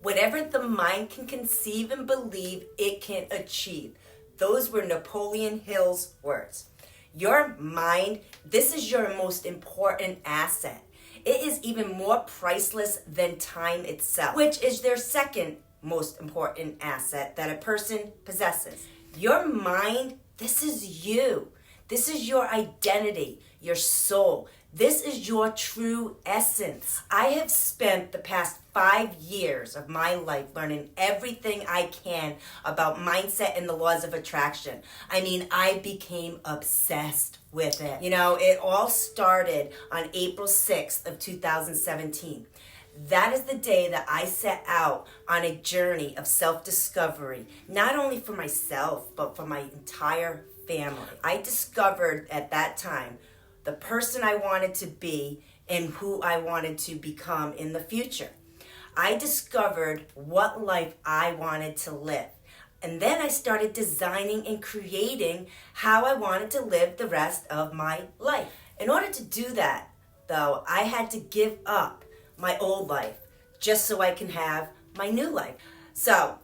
Whatever the mind can conceive and believe, it can achieve. Those were Napoleon Hill's words. Your mind, this is your most important asset. It is even more priceless than time itself, which is their second most important asset that a person possesses. Your mind, this is you. This is your identity, your soul. This is your true essence. I have spent the past 5 years of my life learning everything I can about mindset and the laws of attraction. I mean, I became obsessed with it. You know, it all started on April 6th of 2017. That is the day that I set out on a journey of self-discovery, not only for myself, but for my entire family. I discovered at that time the person I wanted to be and who I wanted to become in the future. I discovered what life I wanted to live. And then I started designing and creating how I wanted to live the rest of my life. In order to do that, though, I had to give up my old life just so I can have my new life. So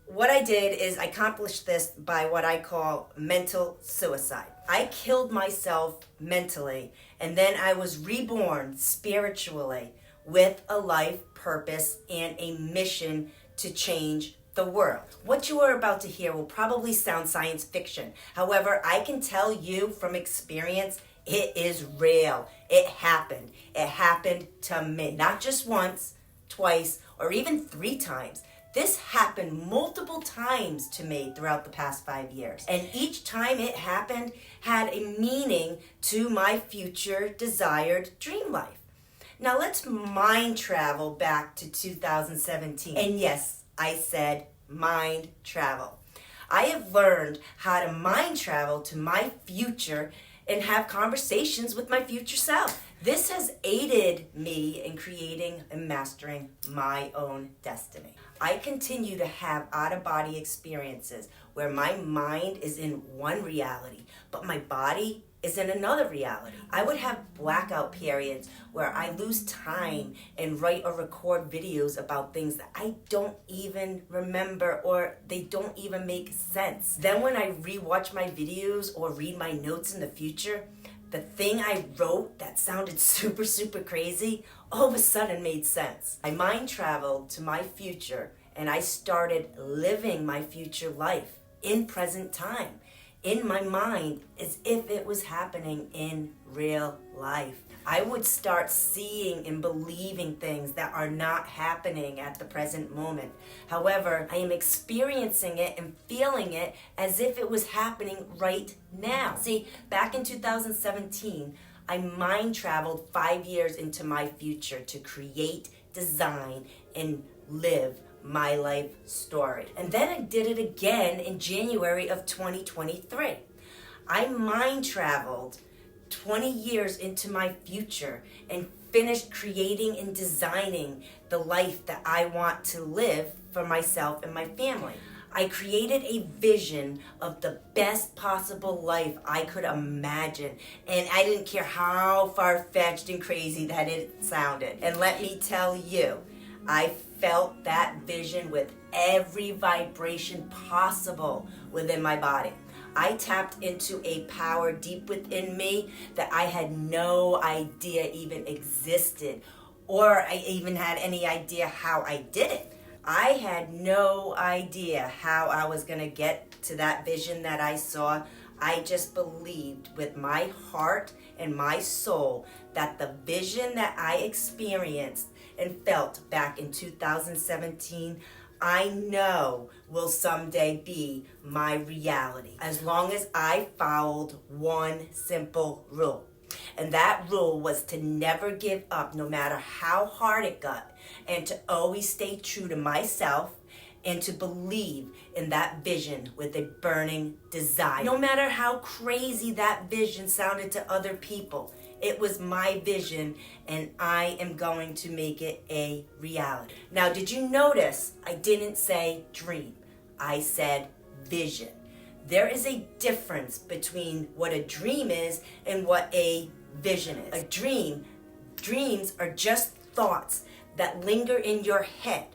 what I did is I accomplished this by what I call mental suicide. I killed myself mentally, and then I was reborn spiritually with a life purpose and a mission to change the world. What you are about to hear will probably sound science fiction. However, I can tell you from experience, it is real. It happened. It happened to me. Not just once, twice, or even 3 times. This happened multiple times to me throughout the past 5 years. And each time it happened had a meaning to my future desired dream life. Now let's mind travel back to 2017. And yes, I said mind travel. I have learned how to mind travel to my future and have conversations with my future self. This has aided me in creating and mastering my own destiny. I continue to have out-of-body experiences where my mind is in one reality, but my body is in another reality. I would have blackout periods where I lose time and write or record videos about things that I don't even remember or they don't even make sense. Then when I rewatch my videos or read my notes in the future, the thing I wrote that sounded super crazy all of a sudden made sense. I mind traveled to my future and I started living my future life in present time, in my mind, as if it was happening in real life. I would start seeing and believing things that are not happening at the present moment. However, I am experiencing it and feeling it as if it was happening right now. See, back in 2017, I mind traveled 5 years into my future to create, design, and live my life story. And then I did it again in January of 2023. I mind traveled 20 years into my future and finished creating and designing the life that I want to live for myself and my family. I created a vision of the best possible life I could imagine, and I didn't care how far-fetched and crazy that it sounded. And let me tell you, I felt that vision with every vibration possible within my body. I tapped into a power deep within me that I had no idea even existed, or I even had any idea how I did it. I had no idea how I was going to get to that vision that I saw. I just believed with my heart and my soul that the vision that I experienced and felt back in 2017, I know will someday be my reality, as long as I followed one simple rule. And that rule was to never give up no matter how hard it got, and to always stay true to myself and to believe in that vision with a burning desire. No matter how crazy that vision sounded to other people, it was my vision, and I am going to make it a reality. Now, did you notice I didn't say dream? I said vision. There is a difference between what a dream is and what a vision is. Dreams are just thoughts that linger in your head.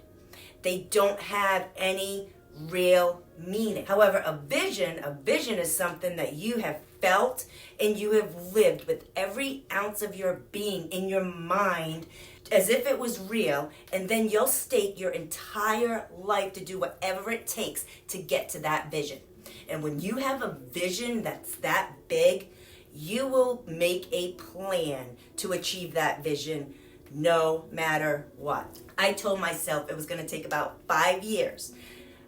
They don't have any real meaning. However, a vision is something that you have felt and you have lived with every ounce of your being in your mind as if it was real, and then you'll stake your entire life to do whatever it takes to get to that vision. And when you have a vision that's that big, you will make a plan to achieve that vision no matter what. I told myself it was going to take about 5 years.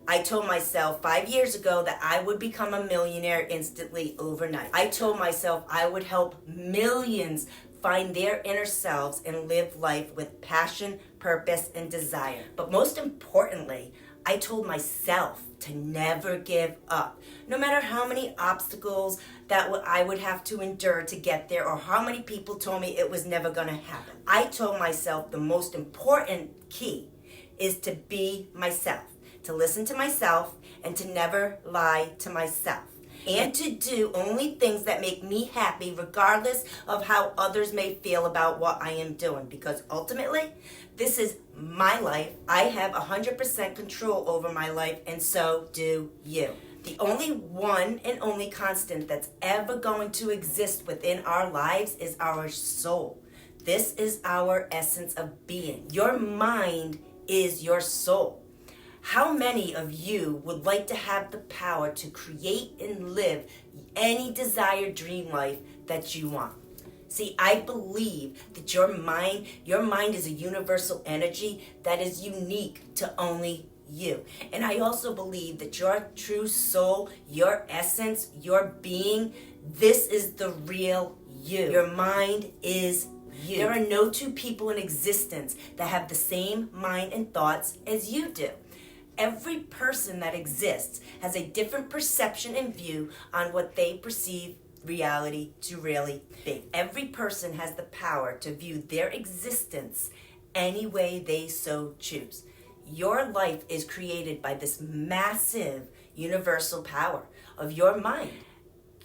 I told myself 5 years ago that I would become a millionaire instantly overnight. I told myself I would help millions find their inner selves and live life with passion, purpose, and desire. But most importantly, I told myself to never give up. No matter how many obstacles that I would have to endure to get there, or how many people told me it was never going to happen. I told myself the most important key is to be myself, to listen to myself, and to never lie to myself. And to do only things that make me happy, regardless of how others may feel about what I am doing. Because ultimately, this is my life. I have 100% control over my life, and so do you. The only one and only constant that's ever going to exist within our lives is our soul. This is our essence of being. Your mind is your soul. How many of you would like to have the power to create and live any desired dream life that you want? See, I believe that your mind is a universal energy that is unique to only you. And I also believe that your true soul, your essence, your being, this is the real you. Your mind is you. There are no two people in existence that have the same mind and thoughts as you do. Every person that exists has a different perception and view on what they perceive reality to really be. Every person has the power to view their existence any way they so choose. Your life is created by this massive universal power of your mind.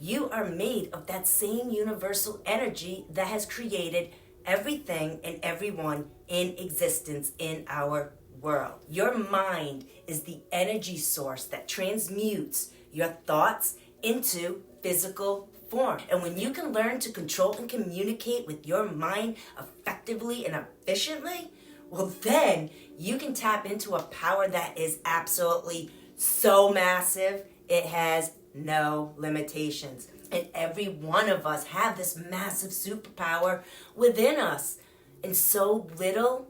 You are made of that same universal energy that has created everything and everyone in existence in our world. Your mind is the energy source that transmutes your thoughts into physical form. And when you can learn to control and communicate with your mind effectively and efficiently, well, then you can tap into a power that is absolutely so massive, it has no limitations. And every one of us have this massive superpower within us. And so little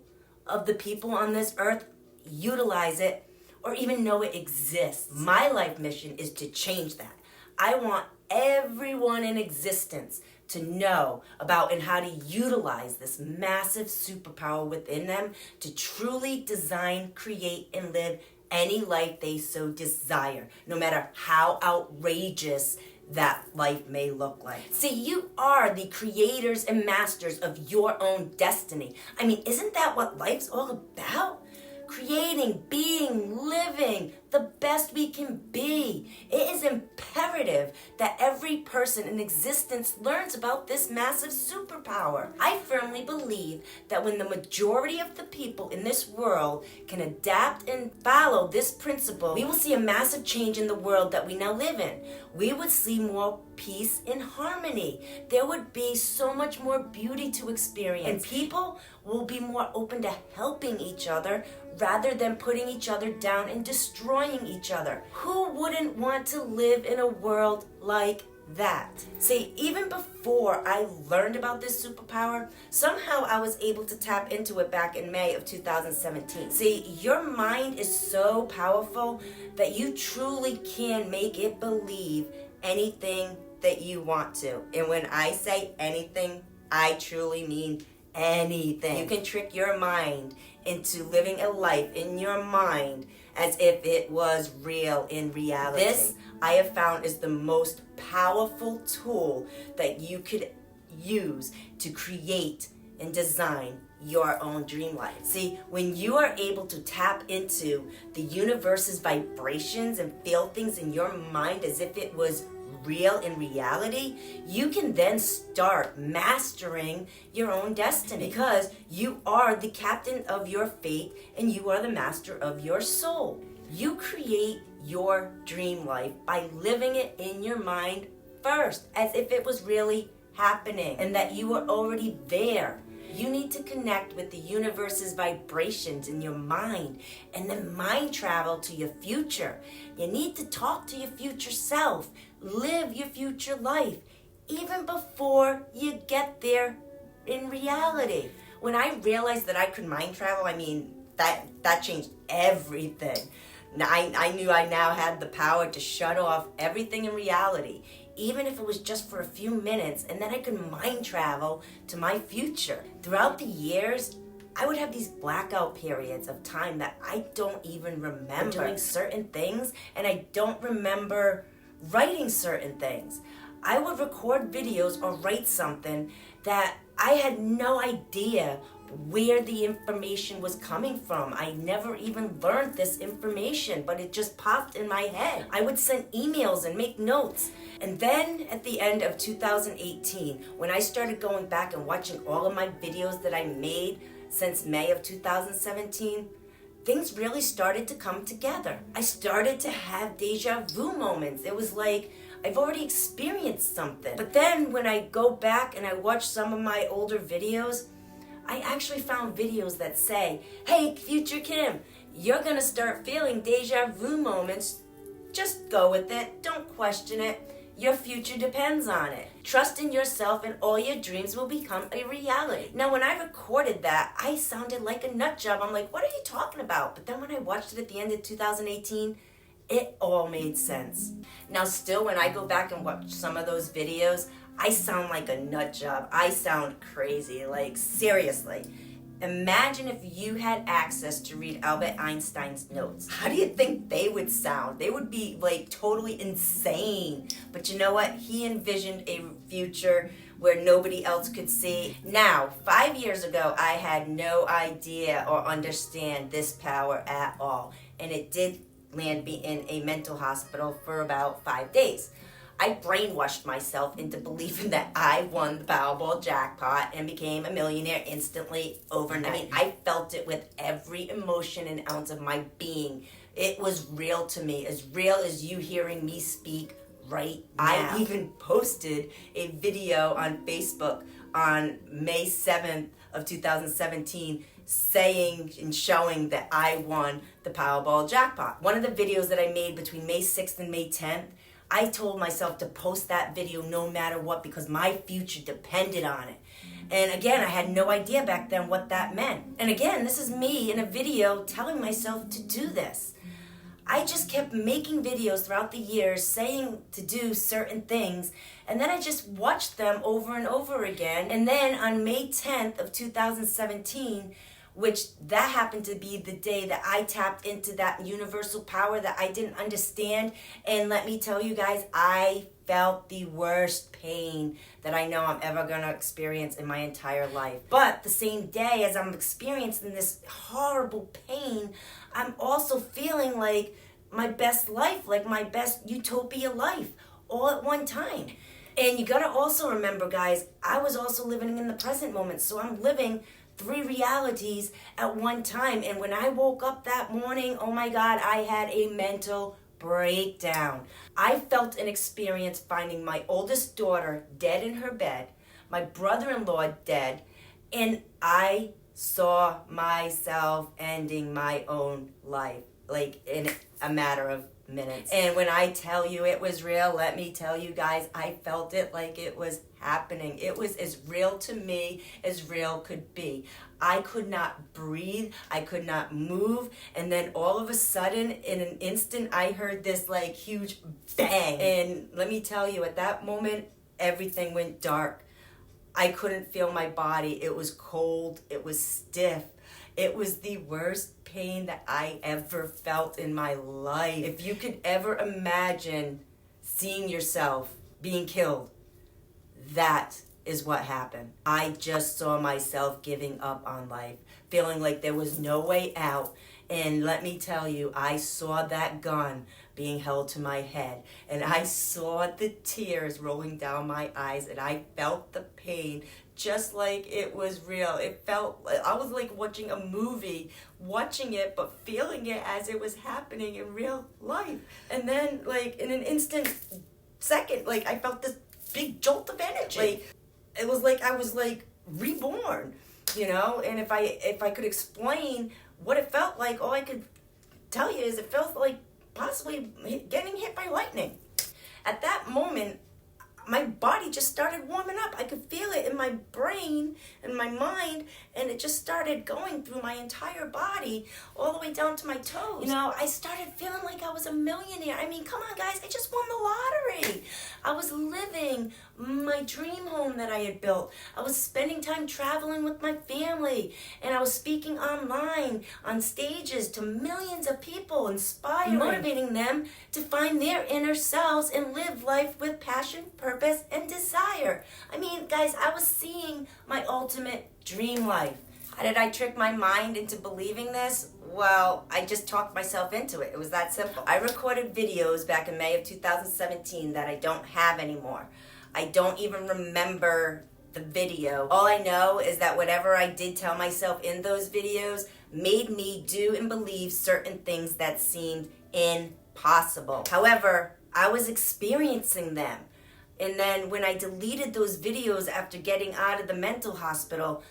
of the people on this earth utilize it or even know it exists. My life mission is to change that. I want everyone in existence to know about and how to utilize this massive superpower within them to truly design, create, and live any life they so desire, no matter how outrageous that life may look like. See, you are the creators and masters of your own destiny. I mean, isn't that what life's all about? Creating, being, living the best we can be. It is imperative that every person in existence learns about this massive superpower. I firmly believe that when the majority of the people in this world can adapt and follow this principle, we will see a massive change in the world that we now live in. We would see more peace and harmony. There would be so much more beauty to experience. And people will be more open to helping each other rather than putting each other down and destroying each other. Who wouldn't want to live in a world like that? See, even before I learned about this superpower, somehow I was able to tap into it back in May of 2017. See, your mind is so powerful that you truly can make it believe anything that you want to. And when I say anything, I truly mean anything. You can trick your mind into living a life in your mind as if it was real in reality. This, I have found, is the most powerful tool that you could use to create and design your own dream life. See, when you are able to tap into the universe's vibrations and feel things in your mind as if it was real in reality, you can then start mastering your own destiny, because you are the captain of your fate and you are the master of your soul. You create your dream life by living it in your mind first, as if it was really happening and that you were already there. You need to connect with the universe's vibrations in your mind and then mind travel to your future. You need to talk to your future self, live your future life, even before you get there in reality. When I realized that I could mind travel, that changed everything. I knew I now had the power to shut off everything in reality, even if it was just for a few minutes, and then I could mind travel to my future. Throughout the years, I would have these blackout periods of time that I don't even remember doing certain things, and I don't remember writing certain things. I would record videos or write something that I had no idea where the information was coming from. I never even learned this information, but it just popped in my head. I would send emails and make notes. And then at the end of 2018, when I started going back and watching all of my videos that I made since May of 2017, things really started to come together. I started to have deja vu moments. It was like I've already experienced something. But then when I go back and I watch some of my older videos, I actually found videos that say, hey, future Kim, you're gonna start feeling deja vu moments. Just go with it, don't question it. Your future depends on it. Trust in yourself and all your dreams will become a reality. Now, when I recorded that, I sounded like a nut job. I'm like, what are you talking about? But then when I watched it at the end of 2018, it all made sense. Now, still, when I go back and watch some of those videos, I sound like a nut job. I sound crazy, like seriously. Imagine if you had access to read Albert Einstein's notes. How do you think they would sound? They would be like totally insane. But you know what? He envisioned a future where nobody else could see. Now, 5 years ago, I had no idea or understand this power at all. And it did land me in a mental hospital for about 5 days. I brainwashed myself into believing that I won the Powerball jackpot and became a millionaire instantly overnight. I felt it with every emotion and ounce of my being. It was real to me, as real as you hearing me speak right now. I even posted a video on Facebook on May 7th of 2017 saying and showing that I won the Powerball jackpot. One of the videos that I made between May 6th and May 10th, I told myself to post that video no matter what because my future depended on it. And again, I had no idea back then what that meant. And again, this is me in a video telling myself to do this. I just kept making videos throughout the years saying to do certain things, and then I just watched them over and over again. And then on May 10th of 2017, which that happened to be the day that I tapped into that universal power that I didn't understand. And let me tell you guys, I felt the worst pain that I know I'm ever going to experience in my entire life. But the same day as I'm experiencing this horrible pain, I'm also feeling like my best life, like my best utopia life, all at one time. And you got to also remember, guys, I was also living in the present moment. So I'm living 3 realities at one time. And when I woke up that morning, oh my God, I had a mental breakdown. I felt and experienced finding my oldest daughter dead in her bed, my brother-in-law dead, and I saw myself ending my own life, like in a matter of minutes. And when I tell you it was real, let me tell you guys, I felt it like it was happening. It was as real to me as real could be. I could not breathe. I could not move. And then all of a sudden, in an instant, I heard this like huge bang. And let me tell you, at that moment, everything went dark. I couldn't feel my body. It was cold. It was stiff. It was the worst pain that I ever felt in my life. If you could ever imagine seeing yourself being killed, that is what happened. I just saw myself giving up on life, feeling like there was no way out. And let me tell you, I saw that gun being held to my head, and I saw the tears rolling down my eyes, and I felt the pain just like it was real. It felt, I was like watching a movie, watching it, but feeling it as it was happening in real life. And then, like, in an instant second, like, I felt this big jolt of energy. Like, it was like I was, like, reborn, you know? And if I could explain what it felt like, all I could tell you is it felt like possibly getting hit by lightning. At that moment, my body just started warming up. I could feel it in my brain and my mind, and it just started going through my entire body all the way down to my toes. You know, I started feeling like I was a millionaire. I mean, come on, guys, I just won the lottery. I was living my dream home that I had built. I was spending time traveling with my family, and I was speaking online on stages to millions of people, inspiring, motivating them to find their inner selves and live life with passion, purpose, and desire. I mean, guys, I was seeing my ultimate dream life. How did I trick my mind into believing this? Well, I just talked myself into it. It was that simple. I recorded videos back in May of 2017 that I don't have anymore. I don't even remember the video. All I know is that whatever I did tell myself in those videos made me do and believe certain things that seemed impossible. However, I was experiencing them. And then when I deleted those videos after getting out of the mental hospital,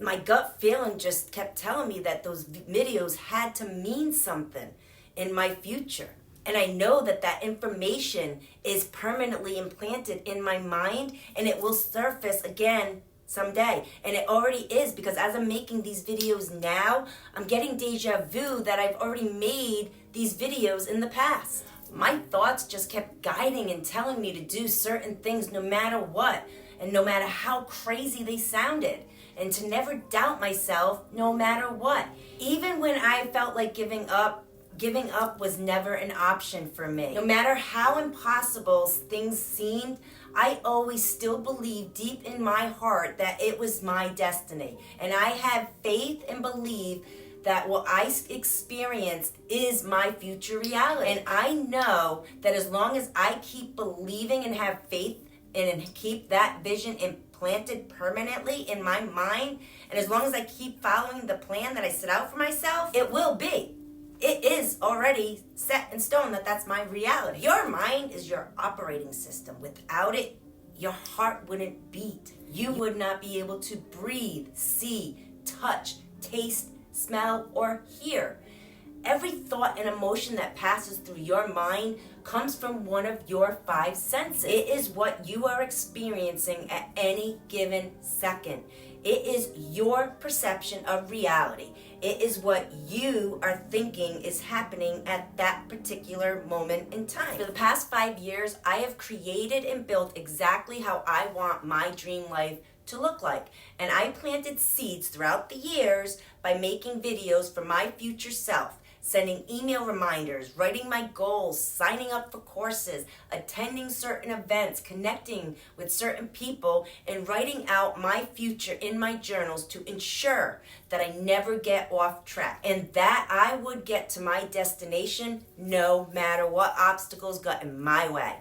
my gut feeling just kept telling me that those videos had to mean something in my future. And I know that that information is permanently implanted in my mind, and it will surface again someday. And it already is, because as I'm making these videos now, I'm getting deja vu that I've already made these videos in the past. My thoughts just kept guiding and telling me to do certain things no matter what, and no matter how crazy they sounded, and to never doubt myself no matter what. Even when I felt like giving up was never an option for me. No matter how impossible things seemed, I always still believed deep in my heart that it was my destiny. And I had faith and believed that what I experienced is my future reality. And I know that as long as I keep believing and have faith and keep that vision implanted permanently in my mind, and as long as I keep following the plan that I set out for myself, it will be. It is already set in stone that that's my reality. Your mind is your operating system. Without it, your heart wouldn't beat. You would not be able to breathe, see, touch, taste, smell, or hear. Every thought and emotion that passes through your mind comes from one of your 5 senses. It is what you are experiencing at any given second. It is your perception of reality. It is what you are thinking is happening at that particular moment in time. For the past 5 years, I have created and built exactly how I want my dream life to look like. And I planted seeds throughout the years by making videos for my future self, sending email reminders, writing my goals, signing up for courses, attending certain events, connecting with certain people, and writing out my future in my journals to ensure that I never get off track and that I would get to my destination no matter what obstacles got in my way.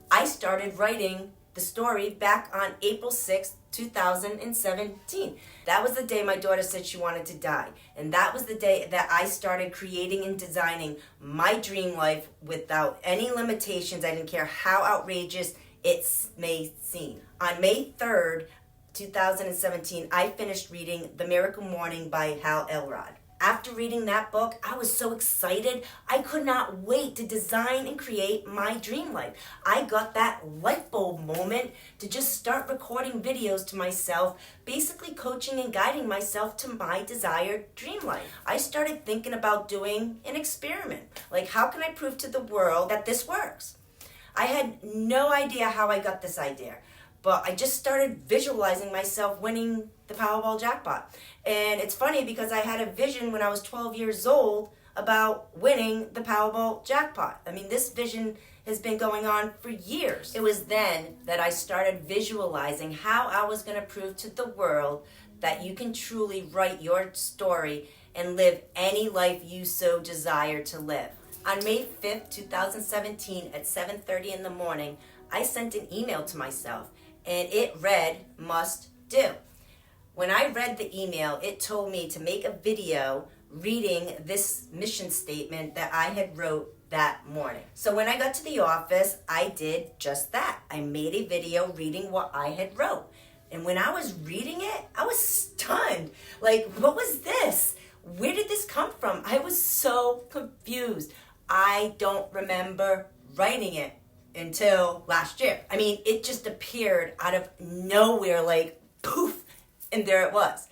I started writing the story back on April 6th, 2017. That was the day my daughter said she wanted to die. And that was the day that I started creating and designing my dream life without any limitations. I didn't care how outrageous it may seem. On May 3rd, 2017, I finished reading The Miracle Morning by Hal Elrod. After reading that book, I was so excited. I could not wait to design and create my dream life. I got that light bulb moment to just start recording videos to myself, basically coaching and guiding myself to my desired dream life. I started thinking about doing an experiment. Like, how can I prove to the world that this works? I had no idea how I got this idea, but I just started visualizing myself winning the Powerball jackpot. And it's funny because I had a vision when I was 12 years old about winning the Powerball jackpot. I mean, this vision has been going on for years. It was then that I started visualizing how I was going to prove to the world that you can truly write your story and live any life you so desire to live. On May 5th, 2017 at 7:30 in the morning, I sent an email to myself, and it read, "Must do." When I read the email, it told me to make a video reading this mission statement that I had wrote that morning. So when I got to the office, I did just that. I made a video reading what I had wrote. And when I was reading it, I was stunned. Like, what was this? Where did this come from? I was so confused. I don't remember writing it until last year. I mean, it just appeared out of nowhere, like poof, and there it was.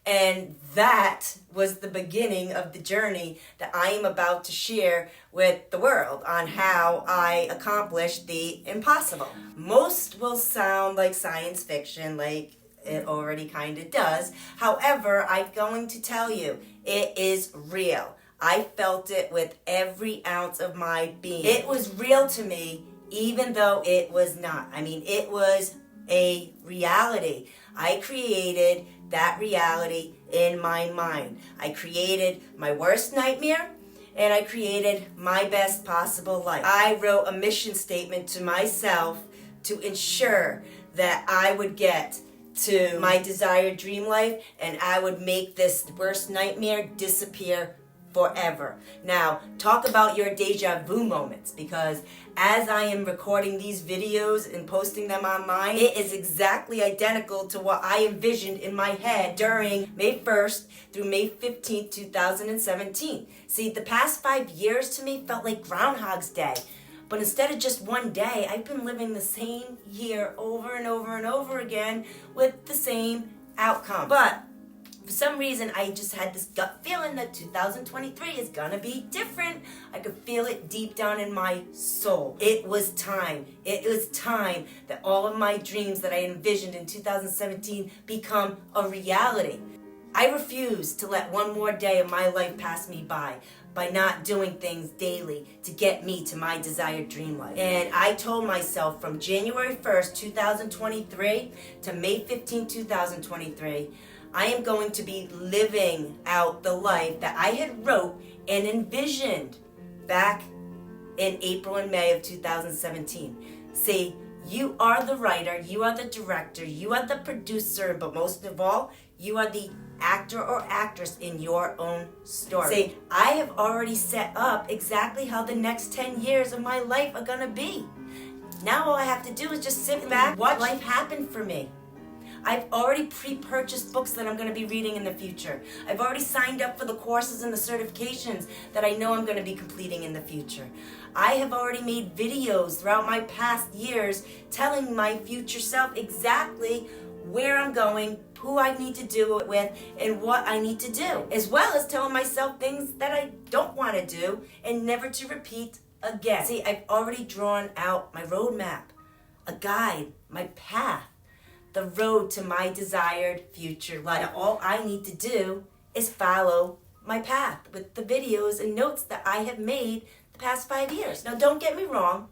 And that was the beginning of the journey that I am about to share with the world on how I accomplished the impossible. Most will sound like science fiction, like it already kind of does. However, I'm going to tell you, it is real. I felt it with every ounce of my being. It was real to me, even though it was not. I mean, it was a reality. I created that reality in my mind. I created my worst nightmare, and I created my best possible life. I wrote a mission statement to myself to ensure that I would get to my desired dream life, and I would make this worst nightmare disappear forever. Now, talk about your deja vu moments, because as I am recording these videos and posting them online, it is exactly identical to what I envisioned in my head during May 1st through May 15th, 2017. See, the past 5 years to me felt like Groundhog's Day. But instead of just one day, I've been living the same year over and over and over again with the same outcome. But for some reason, I just had this gut feeling that 2023 is gonna be different. I could feel it deep down in my soul. It was time. It was time that all of my dreams that I envisioned in 2017 become a reality. I refuse to let one more day of my life pass me by not doing things daily to get me to my desired dream life. And I told myself from January 1st, 2023 to May 15th, 2023, I am going to be living out the life that I had wrote and envisioned back in April and May of 2017. See, you are the writer, you are the director, you are the producer, but most of all, you are the actor or actress in your own story. See, I have already set up exactly how the next 10 years of my life are gonna be. Now all I have to do is just sit back, watch life happen for me. I've already pre-purchased books that I'm going to be reading in the future. I've already signed up for the courses and the certifications that I know I'm going to be completing in the future. I have already made videos throughout my past years telling my future self exactly where I'm going, who I need to do it with, and what I need to do, as well as telling myself things that I don't want to do and never to repeat again. See, I've already drawn out my roadmap, a guide, my path, the road to my desired future life. Now, all I need to do is follow my path with the videos and notes that I have made the past 5 years. Now, don't get me wrong.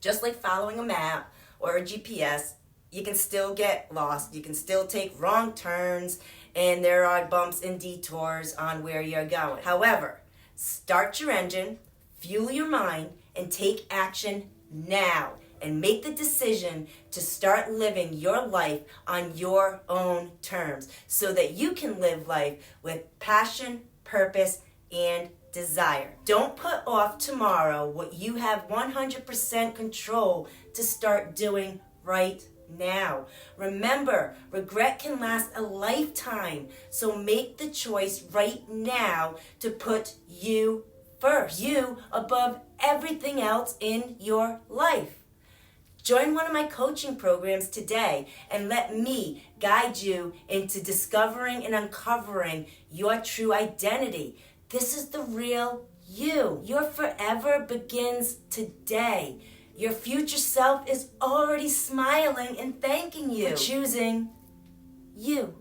Just like following a map or a GPS, you can still get lost. You can still take wrong turns, and there are bumps and detours on where you're going. However, start your engine, fuel your mind, and take action now. And make the decision to start living your life on your own terms so that you can live life with passion, purpose, and desire. Don't put off tomorrow what you have 100% control to start doing right now. Remember, regret can last a lifetime, so make the choice right now to put you first, you above everything else in your life. Join one of my coaching programs today and let me guide you into discovering and uncovering your true identity. This is the real you. Your forever begins today. Your future self is already smiling and thanking you for choosing you.